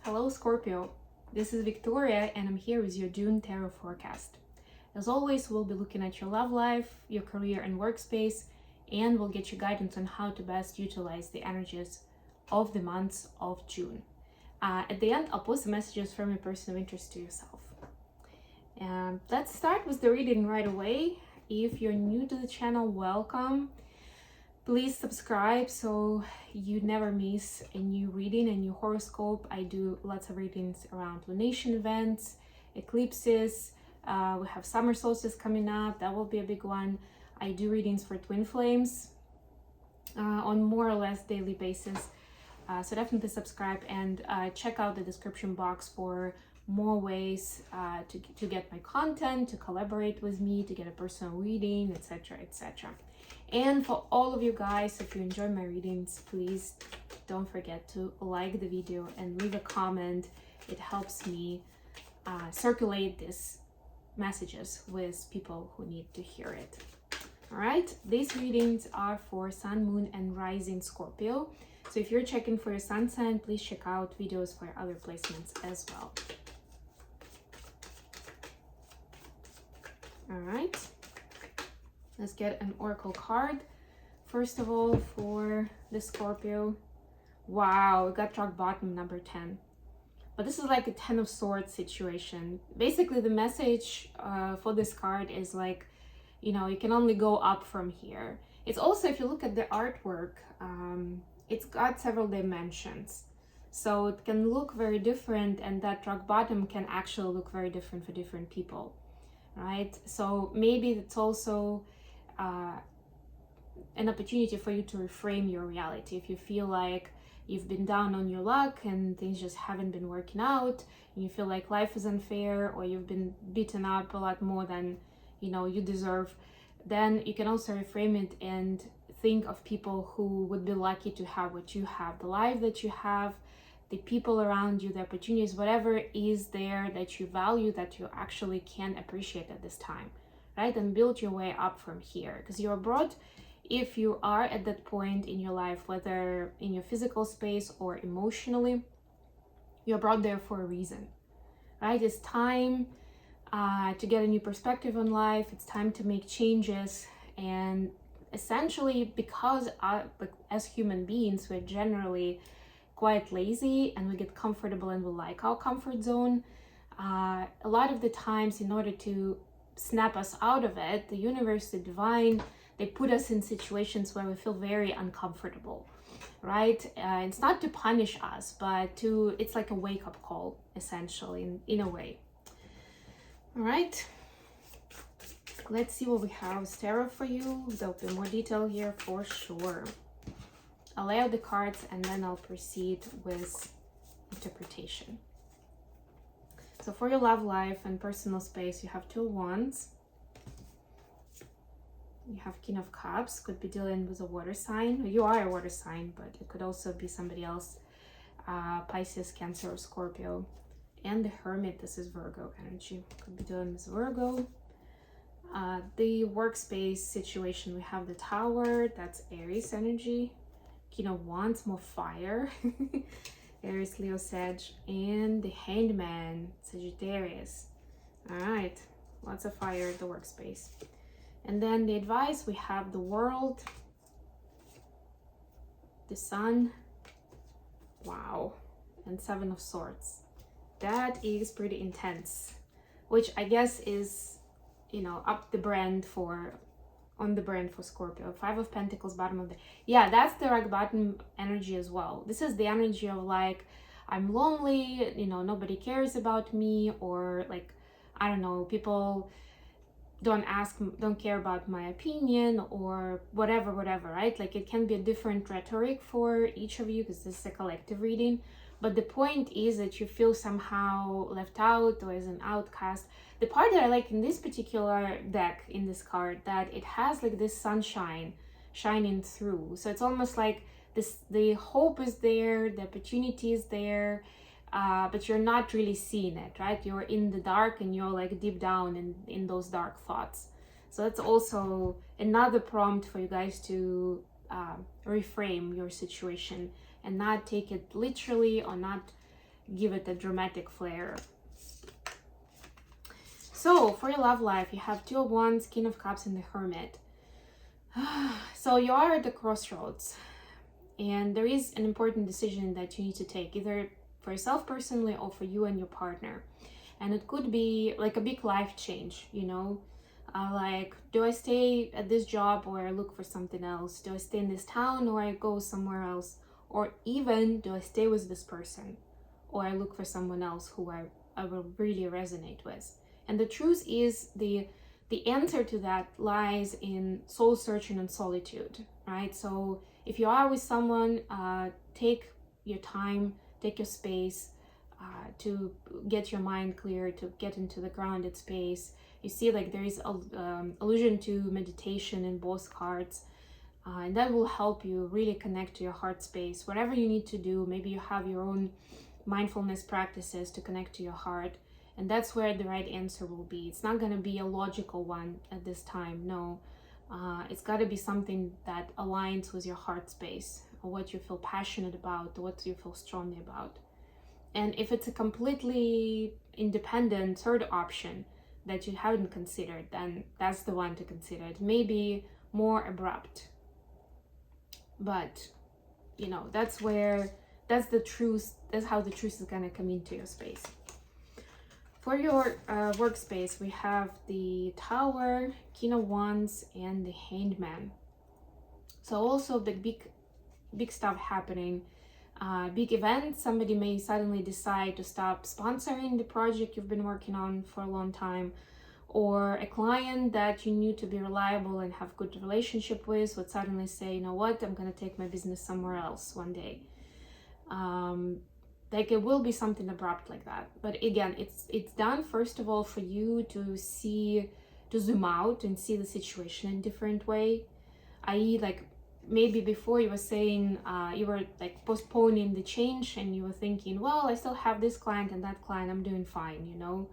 Hello Scorpio, this is Victoria and I'm here with your June tarot forecast. As always, we'll be looking at your love life, your career and workspace, and we'll get you guidance on how to best utilize the energies of the months of June. At the end, I'll post the messages from a person of interest to yourself. And let's start with the reading right away. If you're new to the channel, welcome. Please subscribe so you never miss a new reading, a new horoscope. I do lots of readings around lunation events, eclipses. We have summer solstice coming up. That will be a big one. I do readings for twin flames on more or less daily basis. So definitely subscribe and check out the description box for more ways to get my content, to collaborate with me, to get a personal reading, etc., etc. And for all of you guys, if you enjoy my readings, please don't forget to like the video and leave a comment. It helps me circulate these messages with people who need to hear it. All right, these readings are for Sun, Moon, and Rising Scorpio. So if you're checking for your sun sign, please check out videos for other placements as well. All right. Let's get an oracle card. First of all, for the Scorpio. Wow, we got rock bottom number 10. But this is like a 10 of swords situation. Basically, the message for this card is like, you know, you can only go up from here. It's also, if you look at the artwork, it's got several dimensions. So it can look very different, and that rock bottom can actually look very different for different people, right? So maybe it's also an opportunity for you to reframe your reality. If you feel like you've been down on your luck and things just haven't been working out, and you feel like life is unfair, or you've been beaten up a lot more than you deserve, then you can also reframe it and think of people who would be lucky to have what you have, the life that you have, the people around you, the opportunities, whatever is there that you value, that you actually can appreciate at this time, right? And build your way up from here, because you're brought, if you are at that point in your life, whether in your physical space or emotionally, you're brought there for a reason, right? It's time to get a new perspective on life. It's time to make changes. And essentially, because as human beings, we're generally quite lazy and we get comfortable and we like our comfort zone, a lot of the times, in order to snap us out of it, the universe, the divine, they put us in situations where we feel very uncomfortable, right? It's not to punish us, but it's like a wake-up call, essentially, in a way. All right, let's see what we have with tarot for you. There'll be more detail here for sure. I'll lay out the cards and then I'll proceed with interpretation. So for your love life and personal space, you have Two of Wands. You have King of Cups. Could be dealing with a water sign. You are a water sign, but it could also be somebody else. Pisces, Cancer, or Scorpio. And the Hermit, this is Virgo energy. Could be dealing with Virgo. The workspace situation, we have the Tower. That's Aries energy. King of Wands, more fire. Aries, Leo, Sag, and the Hangman, Sagittarius. All right, lots of fire at the workspace. And then the advice, we have the World, the Sun, wow, and Seven of Swords. That is pretty intense, which I guess is, on the brand for Scorpio. Five of Pentacles, bottom of the, yeah, that's the rock bottom energy as well. This is the energy of like, I'm lonely, nobody cares about me, or like, I don't know, people don't care about my opinion, or whatever, right? Like, it can be a different rhetoric for each of you, because this is a collective reading. But the point is that you feel somehow left out or as an outcast. The part that I like in this particular deck, in this card, that it has like this sunshine shining through. So it's almost like this, the hope is there, the opportunity is there, but you're not really seeing it, right? You're in the dark and you're like deep down in those dark thoughts. So that's also another prompt for you guys to reframe your situation and not take it literally, or not give it a dramatic flair. So for your love life, you have Two of Wands, King of Cups, and the Hermit. So you are at the crossroads, and there is an important decision that you need to take, either for yourself personally or for you and your partner. And it could be like a big life change, you know, like, do I stay at this job or I look for something else? Do I stay in this town or I go somewhere else? Or even, do I stay with this person or I look for someone else who I will really resonate with? And the truth is, the answer to that lies in soul searching and solitude, right? So if you are with someone, take your time, take your space to get your mind clear, to get into the grounded space. You see, like, there is allusion to meditation in both cards, and that will help you really connect to your heart space. Whatever you need to do, maybe you have your own mindfulness practices to connect to your heart, and that's where the right answer will be. It's not going to be a logical one at this time, no. It's got to be something that aligns with your heart space, or what you feel passionate about, or what you feel strongly about. And if it's a completely independent third option that you haven't considered, then that's the one to consider. It may be more abrupt, but you know, that's the truth. That's how the truth is going to come into your space. For your workspace, we have the Tower, King of Wands, and the Hanged Man. So also the big stuff happening, big events. Somebody may suddenly decide to stop sponsoring the project you've been working on for a long time, or a client that you knew to be reliable and have good relationship with would suddenly say, you know what, I'm going to take my business somewhere else one day. Like, it will be something abrupt like that. But again, it's done first of all for you to zoom out and see the situation in a different way. I.e., like, maybe before you were saying you were like postponing the change, and you were thinking, well, I still have this client and that client, I'm doing fine, you know.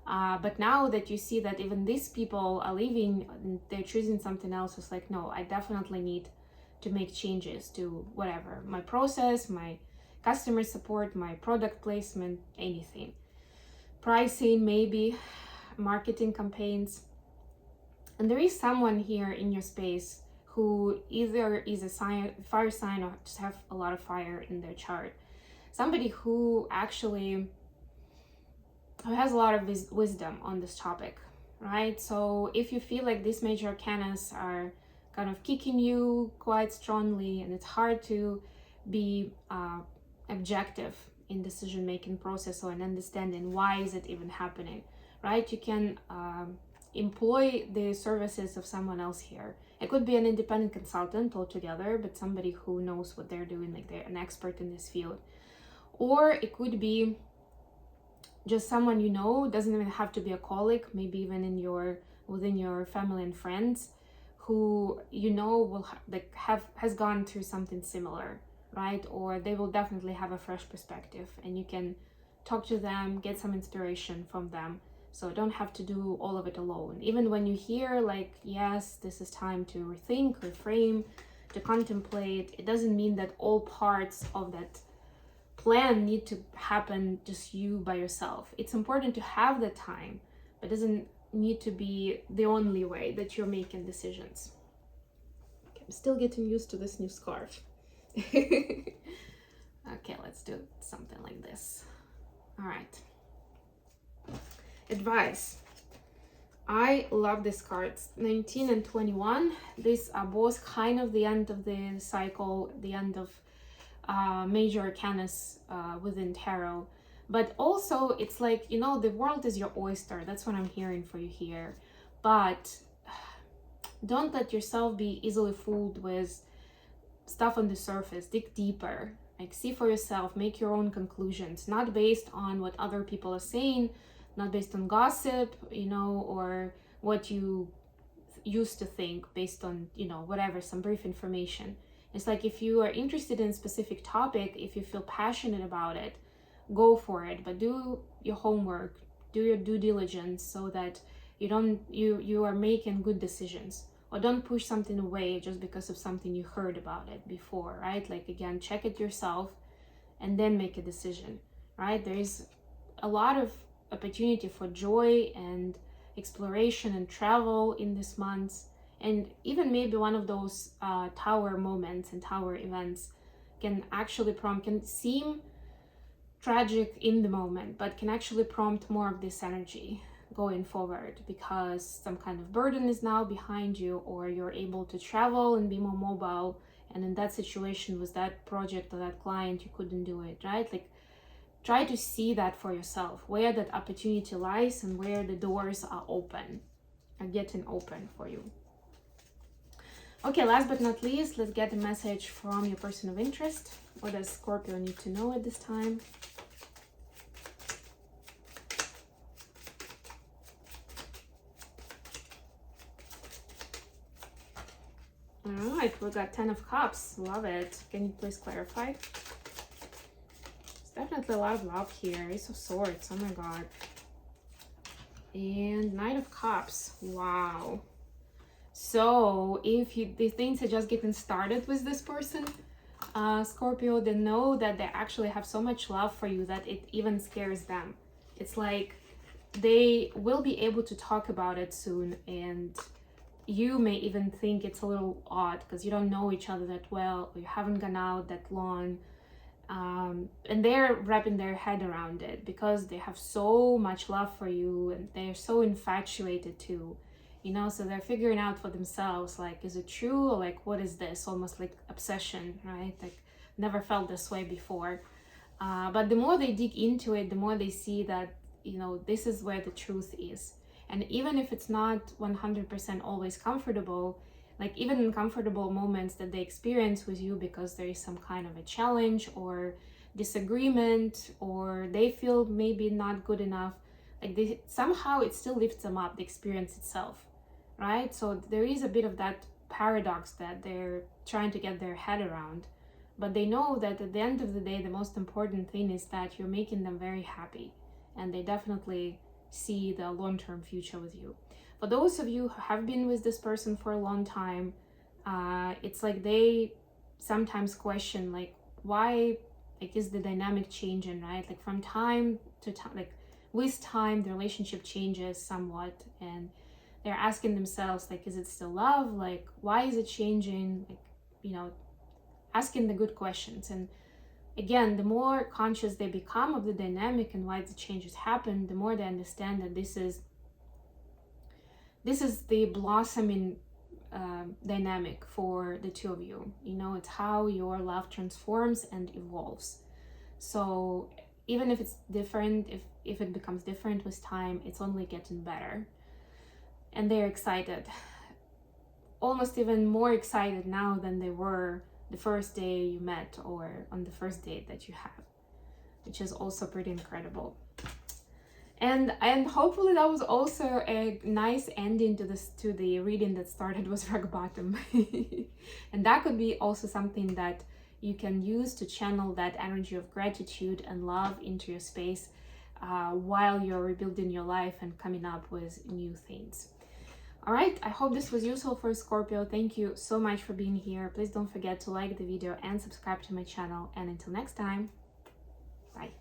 But now that you see that even these people are leaving and they're choosing something else, it's like, no, I definitely need to make changes to whatever, my process, my customer support, my product placement, anything, pricing, maybe marketing campaigns. And there is someone here in your space who either is a fire sign or just have a lot of fire in their chart. Somebody who actually has a lot of wisdom on this topic, right? So if you feel like these major arcanas are kind of kicking you quite strongly, and it's hard to be objective in decision-making process or in understanding why is it even happening, right? You can employ the services of someone else here. It could be an independent consultant altogether, but somebody who knows what they're doing, like they're an expert in this field. Or it could be just someone you know, doesn't even have to be a colleague, maybe even within your family and friends, who you know will has gone through something similar, right? Or they will definitely have a fresh perspective, and you can talk to them, get some inspiration from them. So don't have to do all of it alone. Even when you hear like, yes, this is time to rethink, reframe, to contemplate, it doesn't mean that all parts of that plan need to happen just you by yourself. It's important to have the time, but it doesn't need to be the only way that you're making decisions. Okay, I'm still getting used to this new scarf. Okay, let's do something like this. All right. Advice. I love these cards. 19 and 21. These are both kind of the end of the cycle, the end of major arcanas within tarot. But also, it's like, you know, the world is your oyster. That's what I'm hearing for you here. But don't let yourself be easily fooled with stuff on the surface. Dig deeper. Like, see for yourself. Make your own conclusions. Not based on what other people are saying. Not based on gossip, you know, or what you used to think based on, you know, whatever, some brief information. It's like, if you are interested in a specific topic, if you feel passionate about it, go for it, but do your homework, do your due diligence, so that you are making good decisions. Or don't push something away just because of something you heard about it before, right? Like, again, check it yourself and then make a decision, right? There is a lot of opportunity for joy and exploration and travel in this month. And even maybe one of those tower moments and tower events can actually can seem tragic in the moment, but can actually prompt more of this energy going forward, because some kind of burden is now behind you, or you're able to travel and be more mobile. And in that situation with that project or that client, you couldn't do it, right? Like, try to see that for yourself, where that opportunity lies and where the doors are getting open for you. Okay, last but not least, let's get a message from your person of interest. What does Scorpio need to know at this time? All right, we got 10 of Cups. Love it. Can you please clarify? There's definitely a lot of love here. Ace of Swords. Oh my God. And Knight of Cups. Wow. So if the things are just getting started with this person, Scorpio, they know that they actually have so much love for you that it even scares them. It's like they will be able to talk about it soon, and you may even think it's a little odd because you don't know each other that well, or you haven't gone out that long. And they're wrapping their head around it because they have so much love for you, and they're so infatuated too, you know. So they're figuring out for themselves, like, is it true, or like, what is this? Almost like obsession, right? Like, never felt this way before. But the more they dig into it, the more they see that, you know, this is where the truth is. And even if it's not 100% always comfortable, like even in comfortable moments that they experience with you because there is some kind of a challenge or disagreement, or they feel maybe not good enough, like somehow it still lifts them up, the experience itself, right? So there is a bit of that paradox that they're trying to get their head around. But they know that at the end of the day, the most important thing is that you're making them very happy, and they definitely see the long-term future with you. For those of you who have been with this person for a long time, it's like they sometimes question, like, why, like, is the dynamic changing, right? Like, from time to time, like with time, the relationship changes somewhat, and they're asking themselves, like, is it still love? Like, why is it changing? Like, you know, asking the good questions. And again, the more conscious they become of the dynamic and why the changes happen, the more they understand that this is the blossoming dynamic for the two of you. You know, it's how your love transforms and evolves. So even if it's different, if it becomes different with time, it's only getting better. And they're excited, almost even more excited now than they were the first day you met or on the first date that you have, which is also pretty incredible. And hopefully that was also a nice ending to the reading that started with rock bottom. And that could be also something that you can use to channel that energy of gratitude and love into your space while you're rebuilding your life and coming up with new things. All right, I hope this was useful for Scorpio. Thank you so much for being here. Please don't forget to like the video and subscribe to my channel. And until next time, bye.